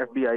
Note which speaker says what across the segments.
Speaker 1: FBI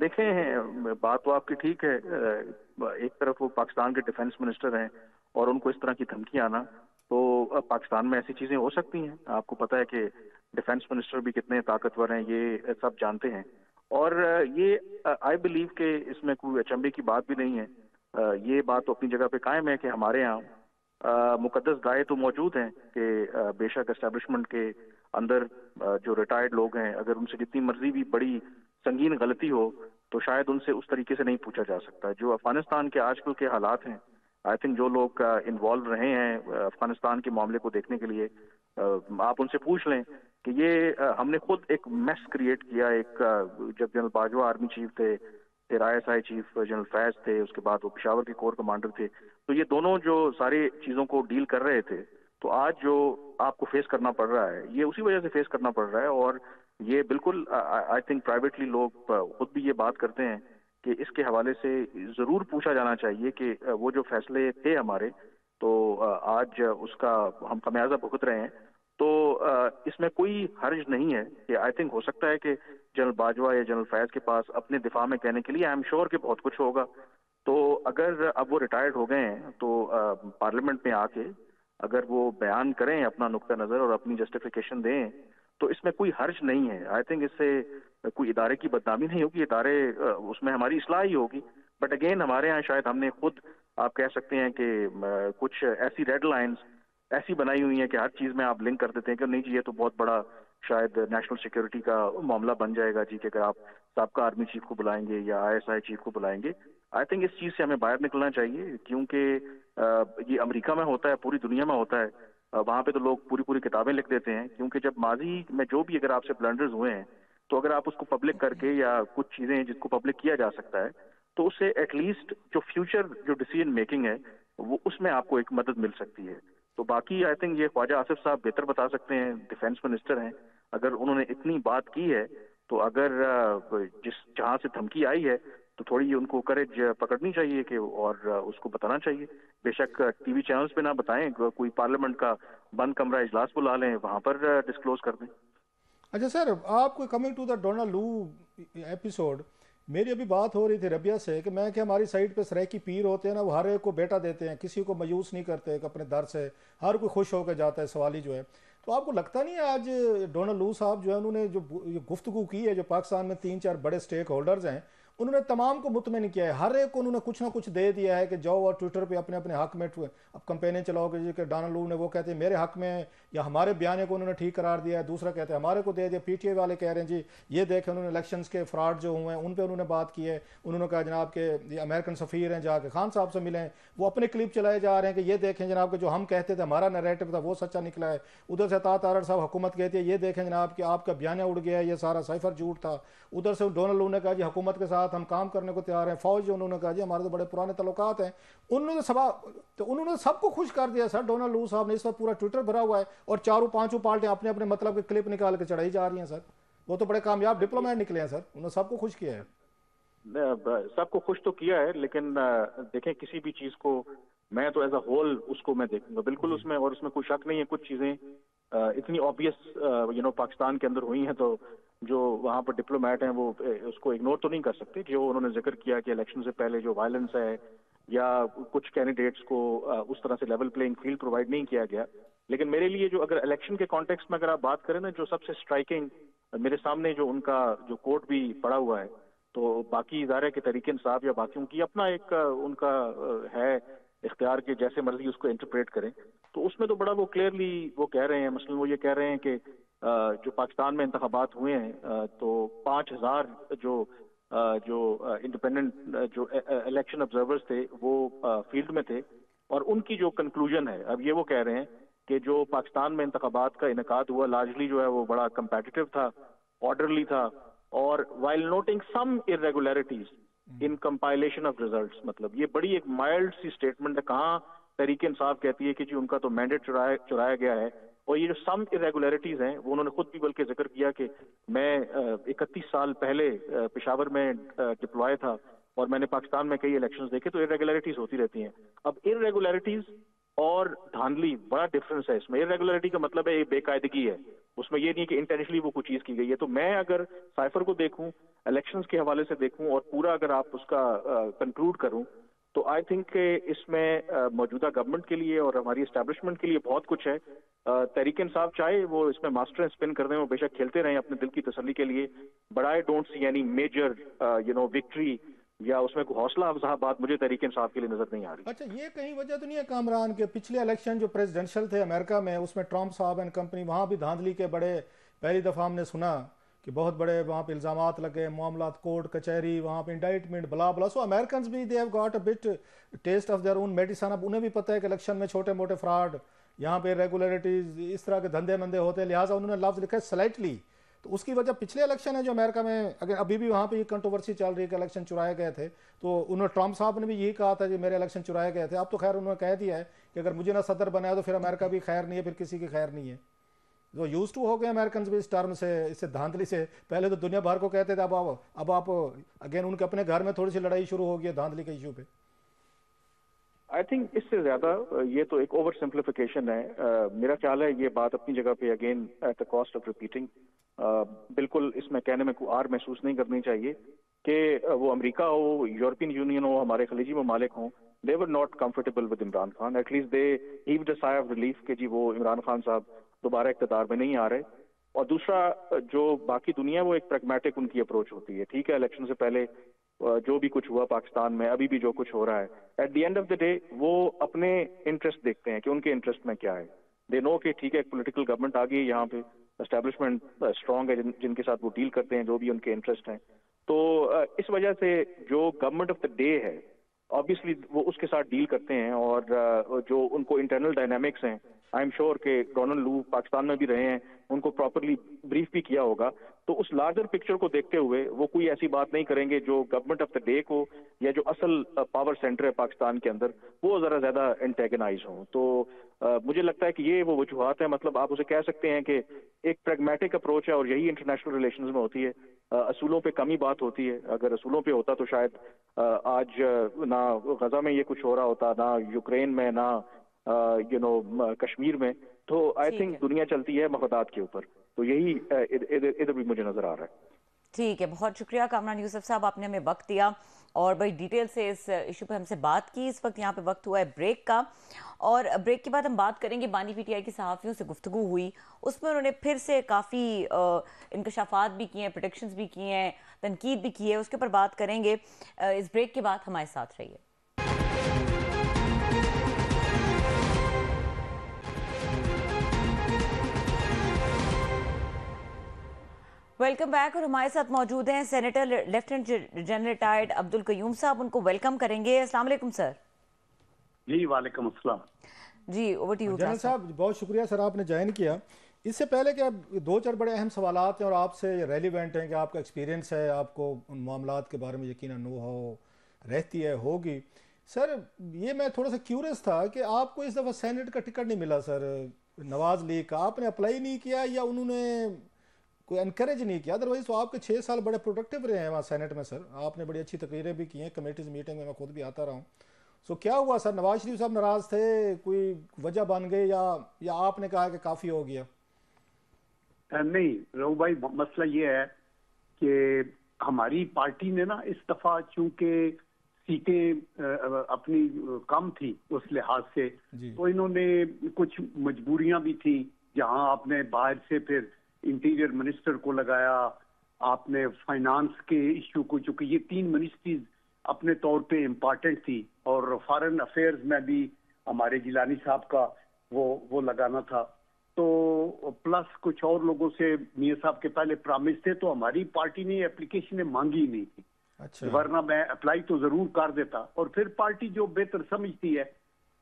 Speaker 1: دیکھیں بات تو آپ کی ٹھیک ہے، ایک طرف وہ پاکستان کے ڈیفنس منسٹر ہیں اور ان کو اس طرح کی دھمکی آنا، تو پاکستان میں ایسی چیزیں ہو سکتی ہیں. آپ کو پتہ ہے کہ ڈیفنس منسٹر بھی کتنے طاقتور ہیں، یہ سب جانتے ہیں. اور یہ آئی بلیو کہ اس میں کوئی اچنبھے کی بات بھی نہیں ہے. یہ بات تو اپنی جگہ پہ قائم ہے کہ ہمارے یہاں مقدس گائے تو موجود ہیں کہ بے شک اسٹیبلشمنٹ کے اندر جو ریٹائرڈ لوگ ہیں، اگر ان سے جتنی مرضی بھی بڑی سنگین غلطی ہو تو شاید ان سے اس طریقے سے نہیں پوچھا جا سکتا. جو افغانستان کے آج کل کے حالات ہیں، آئی تھنک جو لوگ انوالو رہے ہیں افغانستان کے معاملے کو دیکھنے کے لیے، آپ ان سے پوچھ لیں کہ یہ ہم نے خود ایک میس کریٹ کیا. ایک جب جنرل باجوہ آرمی چیف تھے، پھر I S I chief general Faiz تھے، اس کے بعد وہ پشاور کے کور کمانڈر تھے، تو یہ دونوں جو ساری چیزوں کو ڈیل کر رہے تھے، تو آج جو آپ کو فیس کرنا پڑ رہا ہے یہ اسی وجہ سے فیس کرنا پڑ رہا ہے. اور یہ بالکل آئی تھنک پرائیویٹلی لوگ خود بھی یہ بات کرتے ہیں کہ اس کے حوالے سے ضرور پوچھا جانا چاہیے کہ وہ جو فیصلے تھے ہمارے، تو آج اس کا ہم خمیازہ بھگت رہے ہیں. تو اس میں کوئی حرج نہیں ہے کہ آئی تھنک ہو سکتا ہے کہ جنرل باجوہ یا جنرل فیض کے پاس اپنے دفاع میں کہنے کے لیے آئی ایم شیور کہ بہت کچھ ہوگا. تو اگر اب وہ ریٹائرڈ ہو گئے ہیں تو پارلیمنٹ میں آ کے اگر وہ بیان کریں اپنا نقطہ نظر اور اپنی جسٹیفیکیشن دیں تو اس میں کوئی حرج نہیں ہے. آئی تھنک اس سے کوئی ادارے کی بدنامی نہیں ہوگی، ادارے اس میں ہماری اصلاح ہی ہوگی. بٹ اگین ہمارے ہاں شاید ہم نے خود آپ کہہ سکتے ہیں کہ کچھ ایسی ریڈ لائنز ایسی بنائی ہوئی ہیں کہ ہر چیز میں آپ لنک کر دیتے ہیں کہ نہیں جی یہ تو بہت بڑا شاید نیشنل سیکیورٹی کا معاملہ بن جائے گا جی، کہ اگر آپ سابقہ آرمی چیف کو بلائیں گے یا آئی ایس آئی چیف کو بلائیں گے. آئی تھنک اس چیز سے ہمیں باہر نکلنا چاہیے، کیونکہ یہ امریکہ میں ہوتا ہے، پوری دنیا میں ہوتا ہے. وہاں پہ تو لوگ پوری کتابیں لکھ دیتے ہیں، کیونکہ جب ماضی میں جو بھی اگر آپ سے بلنڈرز ہوئے ہیں تو اگر آپ اس کو پبلک کر کے یا کچھ چیزیں جس کو پبلک کیا جا سکتا ہے تو اس سے ایٹ لیسٹ جو فیوچر جو ڈیسیژن میکنگ ہے وہ اس میں آپ کو ایک مدد مل سکتی ہے. تو باقی آئی تھنک یہ خواجہ آصف صاحب بہتر بتا سکتے ہیں، ڈیفینس منسٹر ہیں. اگر انہوں نے اتنی بات کی ہے تو اگر جہاں سے دھمکی آئی ہے تو تھوڑی ان کو کریج پکڑنی چاہیے کہ اور اس کو بتانا چاہیے. بے شک ٹی وی چینلز پہ نہ بتائیں، کوئی پارلیمنٹ کا بند کمرہ اجلاس بلا لیں، وہاں پر ڈسکلوز کر دیں.
Speaker 2: اچھا سر، آپ کو coming to the Donald Lu episode, میری ابھی بات ہو رہی تھی ربیہ سے کہ میں کہ ہماری سائٹ پہ سریکی پیر ہوتے ہیں نا، وہ ہر ایک کو بیٹا دیتے ہیں، کسی کو مایوس نہیں کرتے کہ اپنے در سے ہر کوئی خوش ہو کے جاتا ہے سوالی جو ہے. تو آپ کو لگتا نہیں ہے آج ڈونلڈ لو صاحب جو ہے انہوں نے جو گفتگو کی ہے، جو پاکستان میں 3-4 بڑے سٹیک ہولڈرز ہیں انہوں نے تمام کو مطمئن کیا ہے، ہر ایک کو انہوں نے کچھ نہ کچھ دے دیا ہے کہ جاؤ اور ٹویٹر پہ اپنے اپنے حق میں اب کمپینیں چلاؤ گے کہ ڈونلڈ لو نے وہ کہتے ہیں میرے حق میں، یا ہمارے بیانے کو انہوں نے ٹھیک قرار دیا ہے، دوسرا کہتے ہیں ہمارے کو دے دیا. پی ٹی آئی والے کہہ رہے ہیں جی یہ دیکھیں انہوں نے الیکشنز کے فراڈ جو ہوئے ہیں ان پہ انہوں نے بات کی ہے. انہوں نے کہا جناب کہ یہ امریکن سفیر ہیں جا کے خان صاحب سے ملیں، وہ اپنے کلپ چلائے جا رہے ہیں کہ یہ دیکھیں جناب کہ جو ہم کہتے تھے ہمارا نریٹو تھا وہ سچا نکلا ہے. ادھر سے عطا تارڑ صاحب حکومت کہتی ہے یہ دیکھیں جناب کہ آپ کا بیانیہ اڑ گیا ہے، یہ سارا سائفر جھوٹ تھا. ادھر سے ڈونلڈ لو نے کہا جی حکومت کے ساتھ ہم کام کرنے کو تیار ہیں. فوج جو انہوں نے کہا جی ہمارے تو بڑے پرانے تعلقات ہیں. انہوں نے سب کو خوش کر دیا سر. ڈونلڈ لو صاحب نے اس وقت پورا ٹویٹر بھرا ہوا ہے اور 4-5 پارٹیاں اپنے اپنے مطلب کے کلپ نکال کے چڑھائی جا رہی ہیں سر. وہ تو بڑے کامیاب ڈپلومیٹ نکلے ہیں سر، انہوں نے سب کو خوش کیا ہے.
Speaker 1: سب کو خوش تو کیا ہے، لیکن دیکھیں کسی بھی چیز کو میں تو ایز اے ہول اس کو میں دیکھوں گا بالکل اس میں، اور اس میں کوئی شک نہیں ہے. کچھ چیزیں اتنی آبویس پاکستان کے اندر ہوئی ہیں تو جو وہاں پر ڈپلومیٹ ہیں وہ اس کو اگنور تو نہیں کر سکتے. جو انہوں نے ذکر کیا کہ الیکشن سے پہلے جو وائلنس ہے یا کچھ کینڈیڈیٹس کو اس طرح سے لیول پلینگ فیلڈ پرووائڈ نہیں کیا گیا. لیکن میرے لیے جو اگر الیکشن کے کانٹیکسٹ میں اگر آپ بات کریں نا، جو سب سے اسٹرائکنگ میرے سامنے جو ان کا جو کوٹ بھی پڑا ہوا ہے، تو باقی ادارے کے تحریک انصاف یا باقیوں کی اپنا ایک ان کا ہے اختیار کے جیسے مرضی اس کو انٹرپریٹ کریں. تو اس میں تو بڑا وہ کلیئرلی وہ کہہ رہے ہیں، مثلاً وہ یہ کہہ رہے ہیں کہ جو پاکستان میں انتخابات ہوئے ہیں تو 5000 جو انڈیپینڈنٹ جو الیکشن آبزرورز تھے وہ فیلڈ میں تھے، اور ان کی جو کنکلوژن ہے اب یہ وہ کہہ رہے ہیں کہ جو پاکستان میں انتخابات کا انعقاد ہوا لارجلی جو ہے وہ بڑا کمپیٹیٹو تھا، آرڈرلی تھا، اور while noting some irregularities in compilation of results. مطلب یہ بڑی ایک مائلڈ سی اسٹیٹمنٹ ہے. کہاں تحریک انصاف کہتی ہے کہ جی ان کا تو مینڈیٹ چرایا گیا ہے، اور یہ جو سم irregularities ہیں وہ انہوں نے خود بھی بلکہ ذکر کیا کہ میں 31 سال پہلے پشاور میں ڈپلوائے تھا اور میں نے پاکستان میں کئی الیکشنز دیکھے تو irregularities ہوتی رہتی ہیں. اب irregularities اور دھاندلی بڑا ڈفرنس ہے اس میں. irregularity کا مطلب ہے بے قاعدگی ہے, اس میں یہ نہیں کہ انٹینشنلی وہ کوئی چیز کی گئی ہے. تو میں اگر سائفر کو دیکھوں, الیکشنز کے حوالے سے دیکھوں, اور پورا اگر آپ اس کا کنکلوڈ کروں, تو آئی تھنک کہ اس میں موجودہ گورنمنٹ کے لیے اور ہماری اسٹیبلشمنٹ کے لیے بہت کچھ ہے. تحریک انصاف چاہے وہ اس میں ماسٹر اسپن کر دیں, وہ بے شک کھیلتے رہیں اپنے دل کی تسلی کے لیے, but I don't see any major victory یا اس میں کوئی حوصلہ افزا بات مجھے تحریک انصاف کے لیے نظر نہیں آ رہی.
Speaker 2: اچھا, یہ کہیں وجہ تو نہیں ہے کامران کے پچھلے الیکشن جو پریزیڈنشل تھے امریکہ میں, اس میں ٹرمپ صاحب اینڈ کمپنی, وہاں بھی دھاندلی کے بڑے, پہلی دفعہ ہم نے سنا کہ بہت بڑے وہاں پہ الزامات لگے, معاملات کورٹ کچہری, وہاں پہ انڈائٹمنٹ بلا بلا. سو امیرکنز بھی they have got a bitter taste of their own medicine. اب انہیں بھی پتہ ہے کہ الیکشن میں چھوٹے موٹے فراڈ, یہاں پہ ریگولیرٹیز, اس طرح کے دھندے مندے ہوتے ہیں, لہٰذا انہوں نے لفظ لکھا ہے سلائٹلی. تو اس کی وجہ پچھلے الیکشن ہے جو امریکہ میں, اگر ابھی بھی وہاں پہ یہ کنٹروورسی چل رہی ہے کہ الیکشن چرائے گئے تھے, تو انہوں نے ٹرمپ صاحب نے بھی یہی کہا تھا کہ میرے الیکشن چرائے گئے تھے. اب تو خیر انہوں نے کہہ دیا ہے کہ اگر مجھے نہ صدر بنایا تو پھر امریکہ بھی خیر نہیں ہے, پھر کسی کی خیر نہیں ہے. جو یوز ٹو ہو گئے امریکنز بھی اس ٹرم سے, اس سے دھاندلی سے. پہلے تو دنیا بھر کو کہتے تھے, اب آپ اگین ان کے اپنے گھر میں تھوڑی سی لڑائی شروع ہو گئی ہے دھاندلی کے ایشو پہ.
Speaker 1: آئی تھنک اس سے زیادہ یہ تو ایک اوور سمپلیفیکیشن ہے. میرا خیال ہے یہ بات اپنی جگہ پہ again at the cost of repeating, بالکل اس میں کہنے میں کوئی آر محسوس نہیں کرنی چاہیے کہ وہ امریکہ ہو, یورپین یونین ہو, ہمارے خلیجی ممالک ہوں, they were not comfortable with Imran Khan. At least they heaved a sigh of relief کہ جی وہ عمران خان صاحب دوبارہ اقتدار میں نہیں آ رہے. اور دوسرا جو باقی دنیا وہ ایک پریگمیٹک ان کی اپروچ ہوتی ہے. ٹھیک ہے, الیکشن سے پہلے جو بھی کچھ ہوا پاکستان میں, ابھی بھی جو کچھ ہو رہا ہے, at the end of the day وہ اپنے انٹرسٹ دیکھتے ہیں کہ ان کے انٹرسٹ میں کیا ہے. دے نو کہ ٹھیک ہے ایک پولیٹیکل گورنمنٹ آ گئی ہے یہاں پہ, اسٹیبلشمنٹ اسٹرانگ ہے جن کے ساتھ وہ ڈیل کرتے ہیں جو بھی ان کے انٹرسٹ ہیں. تو اس وجہ سے جو گورنمنٹ آف دا ڈے ہے obviously وہ اس کے ساتھ ڈیل کرتے ہیں, اور جو ان کو انٹرنل ڈائنامکس ہیں, آئی ایم شیور کہ ڈونلڈ لو پاکستان میں بھی رہے ہیں, ان کو پراپرلی بریف بھی کیا ہوگا. تو اس لارجر پکچر کو دیکھتے ہوئے وہ کوئی ایسی بات نہیں کریں گے جو گورنمنٹ آف دا ڈے کو یا جو اصل پاور سینٹر ہے پاکستان کے اندر وہ ذرا زیادہ انٹیگنائز ہوں. تو مجھے لگتا ہے کہ یہ وہ وجوہات ہیں. مطلب آپ اسے کہہ سکتے ہیں کہ ایک پریگمیٹک اپروچ ہے, اور یہی انٹرنیشنل ریلیشنز میں ہوتی ہے. اصولوں پہ کمی بات ہوتی ہے. اگر اصولوں پہ ہوتا تو شاید آج نہ غزہ میں یہ کچھ ہو رہا ہوتا, نہ یوکرین میں, نہ کشمیر میں. تو آئی تھنک دنیا چلتی ہے مفادات کے اوپر, تو یہی ادھر بھی مجھے نظر آ رہا ہے.
Speaker 3: ٹھیک ہے, بہت شکریہ کامران یوسف صاحب, آپ نے ہمیں وقت دیا اور بڑی ڈیٹیل سے اس ایشو پہ ہم سے بات کی. اس وقت یہاں پہ وقت ہوا ہے بریک کا, اور بریک کے بعد ہم بات کریں گے. بانی پی ٹی آئی کی صحافیوں سے گفتگو ہوئی, اس میں انہوں نے پھر سے کافی انکشافات بھی کیے ہیں, پریڈکشنز بھی کیے ہیں, تنقید بھی کی ہے, اس کے اوپر بات کریں گے. اس بریک کے بعد ہمارے ساتھ رہیے. ویلکم بیک, اور ہمارے ساتھ موجود ہیں سینیٹر لیفٹیننٹ جنرل ریٹائرڈ عبد القیوم صاحب. ان کو ویلکم کریں گے. السلام علیکم سر.
Speaker 4: جی وعلیکم السلام.
Speaker 3: G over to you
Speaker 2: general صاحب, بہت شکریہ سر آپ نے جوائن کیا. اس سے پہلے کہ دو چار بڑے اہم سوالات ہیں اور آپ سے ریلیونٹ ہیں کہ آپ کا ایکسپیرینس ہے, آپ کو ان معاملات کے بارے میں یقیناً نو ہو رہتی ہے ہوگی. سر یہ میں تھوڑا سا کیورس تھا کہ آپ کو اس دفعہ سینٹ کا ٹکٹ نہیں ملا سر, نواز لیگ کا. آپ نے اپلائی نہیں کیا یا انہوں نے کوئی انکریج نہیں کیا؟ ادروائز تو آپ کے 6 سال بڑے پروڈکٹیو رہے ہیں وہاں سینٹ میں سر. آپ نے بڑی اچھی تقریریں بھی کی ہیں, کمیٹیز میٹنگ میں خود بھی آتا رہا ہوں. سو کیا ہوا سر, نواز شریف صاحب ناراض تھے, کوئی وجہ بن گئی, یا آپ نے کہا کہ کافی ہو گیا؟
Speaker 4: نہیں رو بھائی, مسئلہ یہ ہے کہ ہماری پارٹی نے نا اس دفعہ چونکہ سیٹیں اپنی کم تھی اس لحاظ سے, تو انہوں نے کچھ مجبوریاں بھی تھیں. جہاں آپ نے باہر سے پھر انٹیریئر منسٹر کو لگایا, آپ نے فائنانس کے ایشو کو, چونکہ یہ 3 منسٹریز اپنے طور پہ امپارٹنٹ تھی, اور فارن افیئرز میں بھی ہمارے جیلانی صاحب کا وہ لگانا تھا. تو پلس کچھ اور لوگوں سے میاں صاحب کے پہلے پرامس تھے, تو ہماری پارٹی نے اپلیکیشنیں مانگی نہیں تھی. ورنہ میں اپلائی تو ضرور کر دیتا, اور پھر پارٹی جو بہتر سمجھتی ہے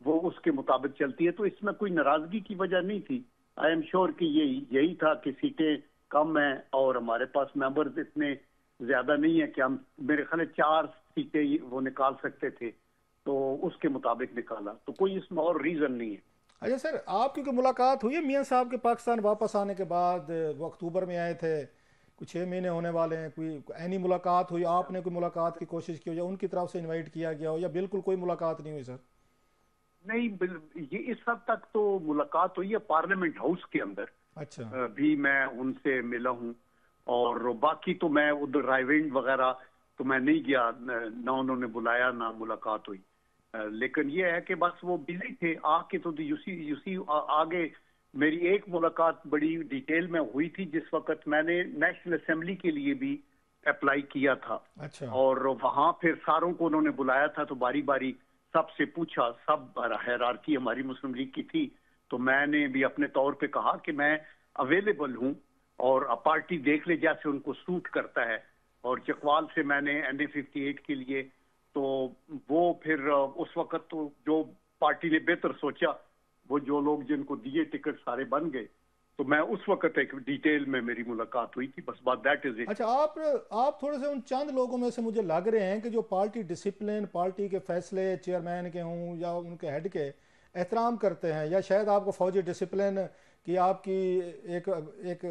Speaker 4: وہ اس کے مطابق چلتی ہے. تو اس میں کوئی ناراضگی کی وجہ نہیں تھی. آئی ایم شیور کہ یہی تھا کہ سیٹیں کم ہیں اور ہمارے پاس ممبرز اتنے زیادہ نہیں ہیں کہ ہم, میرے خیال 4 سیٹیں وہ نکال سکتے تھے, تو اس کے مطابق نکالا. تو کوئی اس میں اور ریزن نہیں ہے.
Speaker 2: اچھا سر, آپ کی کوئی ملاقات ہوئی ہے میاں صاحب کے پاکستان واپس آنے کے بعد؟ وہ اکتوبر میں آئے تھے, کچھ 6 مہینے ہونے والے ہیں, کوئی اینی ملاقات ہوئی؟ آپ نے کوئی ملاقات کی کوشش کی ہو, یا ان کی طرف سے انوائٹ کیا گیا ہو, یا بالکل کوئی ملاقات نہیں ہوئی سر؟
Speaker 4: نہیں یہ اس حد تک تو ملاقات ہوئی ہے پارلیمنٹ ہاؤس کے اندر.
Speaker 2: اچھا
Speaker 4: بھی میں ان سے ملا ہوں, اور باقی تو میں ادھر رائیونڈ وغیرہ تو میں نہیں گیا, نہ انہوں نے بلایا نہ ملاقات ہوئی. لیکن یہ ہے کہ بس وہ بزی تھے آ کے, تو یوسی آگے میری ایک ملاقات بڑی ڈیٹیل میں ہوئی تھی جس وقت میں نے نیشنل اسمبلی کے لیے بھی اپلائی کیا تھا.
Speaker 2: اچھا.
Speaker 4: اور وہاں پھر ساروں کو انہوں نے بلایا تھا, تو باری باری سب سے پوچھا, سب ہیرارکی ہماری مسلم لیگ کی تھی, تو میں نے بھی اپنے طور پہ کہا کہ میں اویلیبل ہوں اور پارٹی دیکھ لے جیسے ان کو سوٹ کرتا ہے. اور چکوال سے میں نے NA58 کے لیے, تو وہ پھر اس وقت تو جو پارٹی نے بہتر سوچا, وہ جو لوگ جن کو دیے ٹکٹ سارے بن گئے, تو میں اس وقت ایک ڈیٹیل میں میری ملاقات ہوئی تھی, بس بات دیٹ از اٹ.
Speaker 2: اچھا, آپ تھوڑے سے ان چند لوگوں میں سے مجھے لگ رہے ہیں کہ جو پارٹی ڈسپلن, پارٹی کے فیصلے چیئرمین کے ہوں یا ان کے ہیڈ کے احترام کرتے ہیں, یا شاید آپ کو فوجی ڈسپلن کی آپ کی ایک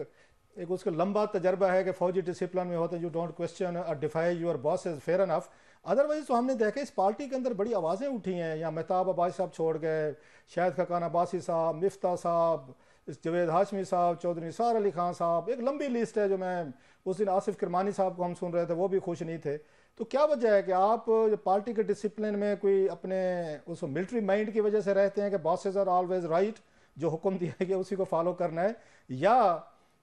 Speaker 2: اس کا لمبا تجربہ ہے کہ فوجی ڈسپلن میں ہوتا ہے, you don't question or defy your bosses, fair enough. Otherwise تو ہم نے دیکھا اس پارٹی کے اندر بڑی آوازیں اٹھی ہیں, یا مہتاب عباسی صاحب چھوڑ گئے, شاہد خاقان عباسی صاحب, مفتاح صاحب, جوید ہاشمی صاحب, چودھری نثار علی خان صاحب, ایک لمبی لسٹ ہے. جو میں اس دن آصف کرمانی صاحب کو ہم سن رہے تھے, وہ بھی خوش نہیں تھے. تو کیا وجہ ہے کہ آپ پارٹی کے ڈسپلن میں کوئی اپنے اس ملٹری مائنڈ کی وجہ سے رہتے ہیں کہ باسز آر آلویز رائٹ, جو حکم دیا گیا اسی کو فالو کرنا ہے, یا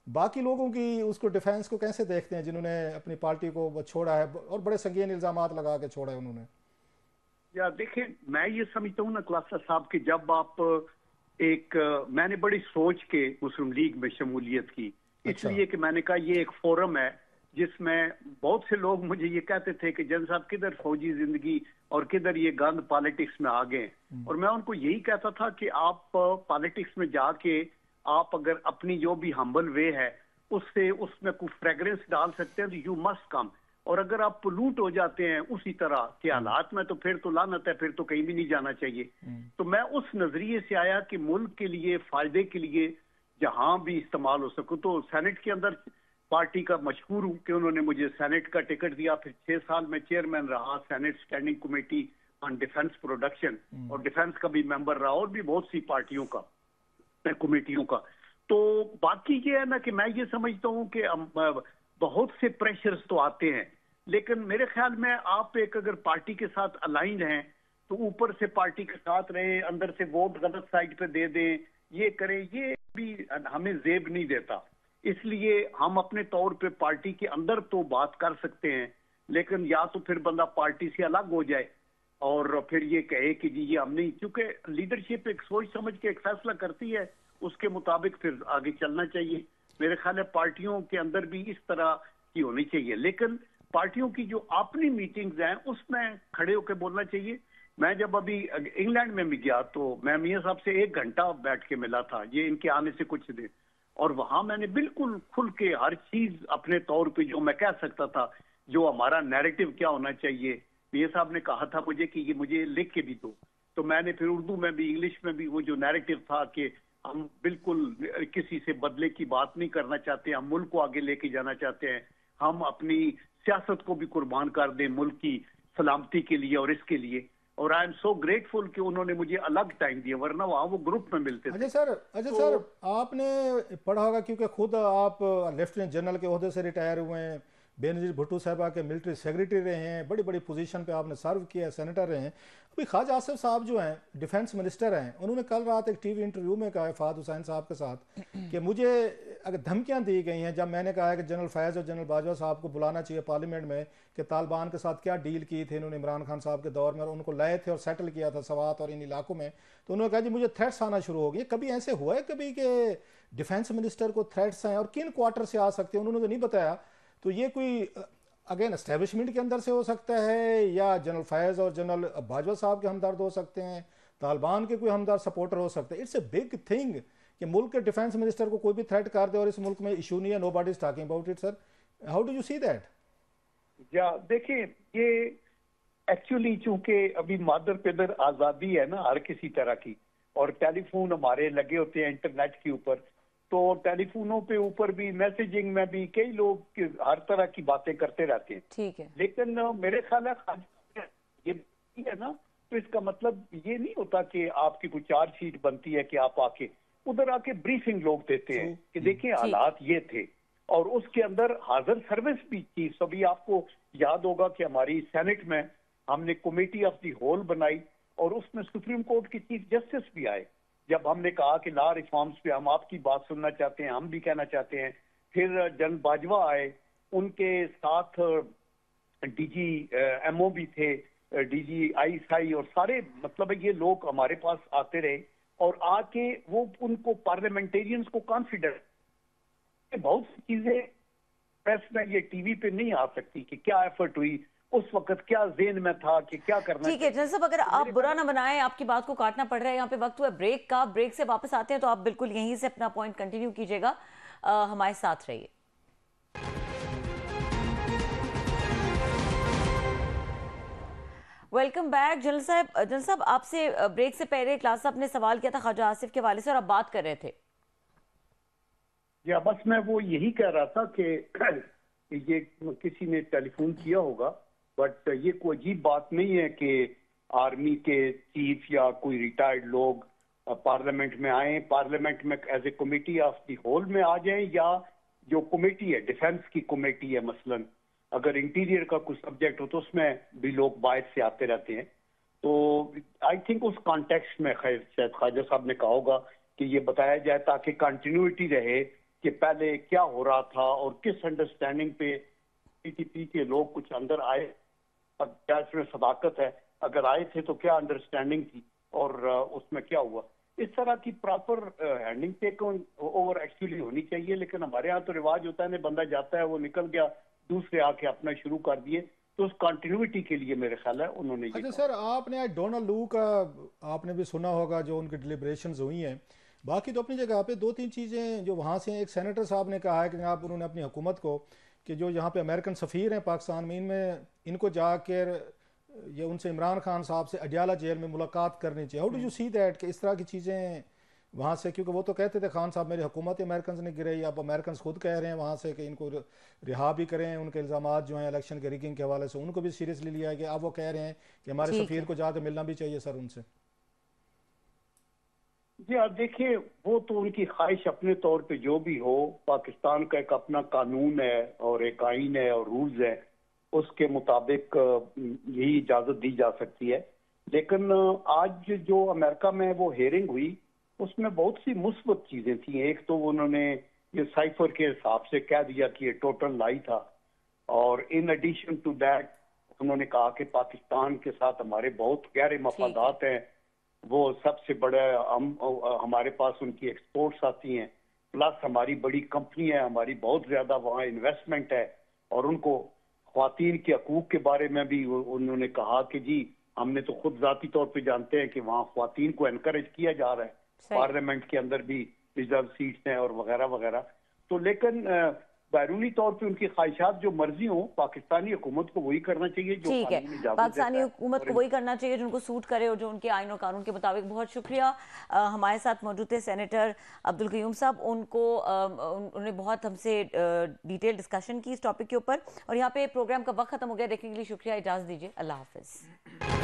Speaker 2: باقی لوگوں کی اس کو ڈیفینس کو کیسے دیکھتے ہیں جنہوں نے اپنی پارٹی کو چھوڑا ہے اور بڑے سنگین الزامات لگا کے چھوڑا ہے انہوں نے؟
Speaker 4: یا دیکھیں, میں یہ سمجھتا ہوں نا کلاسر صاحب کہ جب آپ میں نے بڑی سوچ کے مسلم لیگ میں شمولیت کی, اس لیے کہ میں نے کہا یہ ایک فورم ہے جس میں بہت سے لوگ مجھے یہ کہتے تھے کہ جن صاحب کدھر فوجی زندگی اور کدھر یہ گند پالیٹکس میں آ گئے, اور میں ان کو یہی کہتا تھا کہ آپ پالیٹکس میں جا کے آپ اگر اپنی جو بھی ہمبل وے ہے اس میں کوئی فریگرنس ڈال سکتے ہیں تو یو مسٹ کم, اور اگر آپ پلوٹ ہو جاتے ہیں اسی طرح کے حالات میں تو پھر تو لعنت ہے, پھر تو کہیں بھی نہیں جانا چاہیے. تو میں اس نظریے سے آیا کہ ملک کے لیے, فائدے کے لیے جہاں بھی استعمال ہو سکو. تو سینٹ کے اندر پارٹی کا مشہور ہوں کہ انہوں نے مجھے سینٹ کا ٹکٹ دیا, پھر 6 سال میں چیئرمین رہا Senate standing committee on defence production, اور ڈیفنس کا بھی ممبر رہا, اور بھی بہت سی پارٹیوں کا کمیٹیوں کا. تو باقی یہ ہے نا کہ میں یہ سمجھتا ہوں کہ بہت سے پریشرز تو آتے ہیں, لیکن میرے خیال میں آپ ایک اگر پارٹی کے ساتھ الائنڈ ہیں تو اوپر سے پارٹی کے ساتھ رہیں, اندر سے ووٹ غلط سائڈ پہ دے دیں, یہ کریں, یہ بھی ہمیں زیب نہیں دیتا. اس لیے ہم اپنے طور پہ پارٹی کے اندر تو بات کر سکتے ہیں, لیکن یا تو پھر بندہ پارٹی سے الگ ہو جائے اور پھر یہ کہے کہ جی یہ ہم نہیں, کیونکہ لیڈرشپ ایک سوچ سمجھ کے ایک فیصلہ کرتی ہے, اس کے مطابق پھر آگے چلنا چاہیے. میرے خیال ہے پارٹیوں کے اندر بھی اس طرح کی ہونی چاہیے, لیکن پارٹیوں کی جو اپنی میٹنگز ہیں اس میں کھڑے ہو کے بولنا چاہیے. میں جب ابھی انگلینڈ میں بھی گیا تو میں میاں صاحب سے 1 گھنٹہ بیٹھ کے ملا تھا, یہ ان کے آنے سے کچھ دن, اور وہاں میں نے بالکل کھل کے ہر چیز اپنے طور پہ جو میں کہہ سکتا تھا, جو ہمارا نیریٹو کیا ہونا چاہیے, میاں صاحب نے کہا تھا مجھے کہ یہ مجھے لکھ کے بھی دو, تو میں نے پھر اردو میں بھی انگلش میں بھی وہ جو نیریٹو تھا کہ ہم بالکل کسی سے بدلے کی بات نہیں کرنا چاہتے, ہم ملک کو آگے لے کے جانا چاہتے ہیں, ہم اپنی سیاست کو بھی قربان کر دیں ملک کی سلامتی کے لیے اور اس کے لیے. اور آئی ایم سو گریٹفل کہ انہوں نے مجھے الگ ٹائم دیا, ورنہ وہاں وہ گروپ میں ملتے تھے.
Speaker 2: اچھا سر, آپ نے پڑھا ہوگا کیونکہ خود آپ لیفٹیننٹ جنرل کے عہدے سے ریٹائر ہوئے ہیں, بے نظیر بھٹو صاحبہ کے ملٹری سیکریٹری رہے ہیں, بڑی بڑی پوزیشن پہ آپ نے سرو کیا ہے, سینیٹر رہے ہیں. ابھی خواجہ آصف صاحب جو ہیں ڈیفینس منسٹر ہیں, انہوں نے کل رات ایک ٹی وی انٹرویو میں کہا ہے فہد حسین صاحب کے ساتھ کہ مجھے اگر دھمکیاں دی گئی ہیں, جب میں نے کہا ہے کہ جنرل فیض اور جنرل باجوہ صاحب کو بلانا چاہیے پارلیمنٹ میں کہ طالبان کے ساتھ کیا ڈیل کی تھی انہوں نے عمران خان صاحب کے دور میں, اور ان کو لائے تھے اور سیٹل کیا تھا سوات اور ان علاقوں میں, تو انہوں نے کہا جی مجھے تھریٹس آنا شروع ہو گئی. کبھی ایسے ہوا ہے کبھی کہ ڈیفینس منسٹر کو تھریٹس ہیں, اور کن کوارٹر سے آ سکتے ہیں انہوں نے تو نہیں بتایا, تو یہ کوئی اگین اسٹیبلشمنٹ کے اندر سے ہو سکتا ہے, یا جنرل فیض اور جنرل باجوہ صاحب کے ہمدرد ہو سکتے ہیں, طالبان کے کوئی ہمدرد سپورٹر ہو سکتے ہیں. اٹس اے بگ تھنگ کہ ملک کے ڈیفینس منسٹر کو کوئی بھی تھریٹ کر دے اور اس ملک میں ایشو نہیں ہے, nobody is talking about it. Sir how do you see that?
Speaker 4: دیکھیں یہ ایکچولی چونکہ ابھی مادر پدر آزادی ہے نا ہر کسی طرح کی, اور ٹیلی فون ہمارے لگے ہوتے ہیں انٹرنیٹ کے اوپر, تو ٹیلی فونوں پہ اوپر بھی میسیجنگ میں بھی کئی لوگ ہر طرح کی باتیں کرتے رہتے ہیں.
Speaker 3: ٹھیک ہے,
Speaker 4: لیکن میرے خیال ہے یہ ہے نا تو اس کا مطلب یہ نہیں ہوتا کہ آپ کی کوئی چارج شیٹ بنتی ہے کہ آپ ادھر آ کے بریفنگ لوگ دیتے ہیں کہ دیکھیں حالات یہ تھے، اور اس کے اندر حاضر سروس بھی چیز. ابھی آپ کو یاد ہوگا کہ ہماری سینٹ میں ہم نے کمیٹی آف دی ہول بنائی اور اس میں سپریم کورٹ کی چیف جسٹس بھی آئے. جب ہم نے کہا کہ لا ریفارمز پہ ہم آپ کی بات سننا چاہتے ہیں، ہم بھی کہنا چاہتے ہیں، پھر جن باجوہ آئے، ان کے ساتھ ڈی جی ایم او بھی تھے، ڈی جی آئی ایس آئی، اور سارے مطلب یہ لوگ ہمارے پاس آتے رہے اور آ کے وہ ان کو پارلیمنٹیرینز کو کانفیڈنس، بہت سی چیزیں پریس میں یہ ٹی وی پہ نہیں آ سکتی کہ کیا ایفرٹ ہوئی اس وقت، کیا ذہن میں تھا کہ کیا کرنا.
Speaker 3: ٹھیک ہے جنرل صاحب، اگر آپ برا نہ بنائیں، آپ کی بات کو کاٹنا پڑ رہا ہے، یہاں پہ وقت ہوا بریک کا، بریک سے واپس آتے ہیں تو آپ بالکل یہیں سے اپنا پوائنٹ کنٹینیو کیجئے گا، ہمارے ساتھ رہیے. Welcome back. جنرل صاحب آپ سے بریک سے پہلے کلاس صاحب نے سوال کیا تھا خواجہ آصف کے حوالے سے اور آپ بات کر رہے تھے.
Speaker 4: یا بس میں وہ یہی کہہ رہا تھا کہ یہ کسی نے ٹیلی فون کیا ہوگا، بٹ یہ کوئی عجیب بات نہیں ہے کہ آرمی کے چیف یا کوئی ریٹائرڈ لوگ پارلیمنٹ میں آئیں، پارلیمنٹ میں as a committee of the whole میں آ جائیں، یا جو کمیٹی ہے ڈیفنس کی کمیٹی ہے مثلاً، اگر انٹیریئر کا کوئی سبجیکٹ ہو تو اس میں بھی لوگ باہر سے آتے رہتے ہیں. تو آئی تھنک اس کانٹیکسٹ میں خیر شاید خواجہ صاحب نے کہا ہوگا کہ یہ بتایا جائے تاکہ کنٹینیوٹی رہے کہ پہلے کیا ہو رہا تھا اور کس انڈرسٹینڈنگ پہ پی ٹی پی کے لوگ کچھ اندر آئے اور کیا اس میں صداقت ہے، اگر آئے تھے تو کیا انڈرسٹینڈنگ تھی اور اس میں کیا ہوا. اس طرح کی proper handing take over actually ہونی چاہیے، لیکن ہمارے ہاں تو رواج ہوتا ہے بندہ جاتا ہے وہ نکل گیا، دوسرے آ کے اپنا شروع کر دیے. تو اس کنٹینیوٹی کے لیے میرے خیال ہے انہوں نے یہ.
Speaker 2: اچھا سر، آپ نے ڈونلڈ لو کا آپ نے بھی سنا ہوگا جو ان کی ڈیلیبریشنز ہوئی ہیں. باقی تو اپنی جگہ پہ دو تین چیزیں جو وہاں سے ایک سینیٹر صاحب نے کہا ہے کہ جناب انہوں نے اپنی حکومت کو کہ جو یہاں پہ امریکن سفیر ہیں پاکستان میں ان کو جا کر یہ ان سے عمران خان صاحب سے اڈیالہ جیل میں ملاقات کرنی چاہیے. How do you see that کہ اس طرح کی چیزیں وہاں سے، کیونکہ وہ تو کہتے تھے خان صاحب میری حکومت امریکنز نے گرائی، اب امریکنز خود کہہ رہے ہیں وہاں سے کہ ان کو رہا بھی کریں، ان کے الزامات جو ہیں الیکشن کے ریگنگ کے حوالے سے ان کو بھی سیریسلی لیا گیا. اب وہ کہہ رہے ہیں کہ ہمارے سفیر کو جا کے ملنا بھی چاہیے سر ان سے.
Speaker 4: جی آپ دیکھیے، وہ تو ان کی خواہش اپنے طور پہ جو بھی ہو، پاکستان کا ایک اپنا قانون ہے اور ایک آئین ہے اور رولز ہے، اس کے مطابق یہی اجازت دی جا سکتی ہے. لیکن آج جو امریکہ میں وہ ہیئرنگ ہوئی اس میں بہت سی مثبت چیزیں تھیں. ایک تو انہوں نے یہ سائفر کے حساب سے کہہ دیا کہ یہ ٹوٹل لائی تھا، اور ان ایڈیشن ٹو دیٹ انہوں نے کہا کہ پاکستان کے ساتھ ہمارے بہت گہرے مفادات ہیں، وہ سب سے بڑے ہمارے پاس ان کی ایکسپورٹس آتی ہیں، پلس ہماری بڑی کمپنی ہے، ہماری بہت زیادہ وہاں انویسٹمنٹ ہے، اور ان کو خواتین کے حقوق کے بارے میں بھی انہوں نے کہا کہ جی ہم نے تو خود ذاتی طور پہ جانتے ہیں کہ وہاں خواتین کو انکریج کیا جا رہا ہے، پارلیمنٹ کے اندر بھی ریزرو سیٹس ہیں اور وغیرہ وغیرہ. تو لیکن بیرونی طور پہ ان کی خواہشات جو مرضی ہوں، پاکستانی حکومت کو وہی کرنا چاہیے جو قانون اجازت دیتا ہے.
Speaker 3: پاکستانی حکومت کو وہی کرنا چاہیے جن کو سوٹ کرے اور جو ان کے آئین و قانون کے مطابق. بہت شکریہ. ہمارے ساتھ موجود تھے سینیٹر عبدالقیوم صاحب، انہوں نے بہت ہم سے ڈیٹیل ڈسکشن کی اس ٹاپک کے اوپر، اور یہاں پہ پروگرام کا وقت ختم ہو گیا. دیکھنے کے لیے شکریہ، اجازت دیجیے، اللہ حافظ.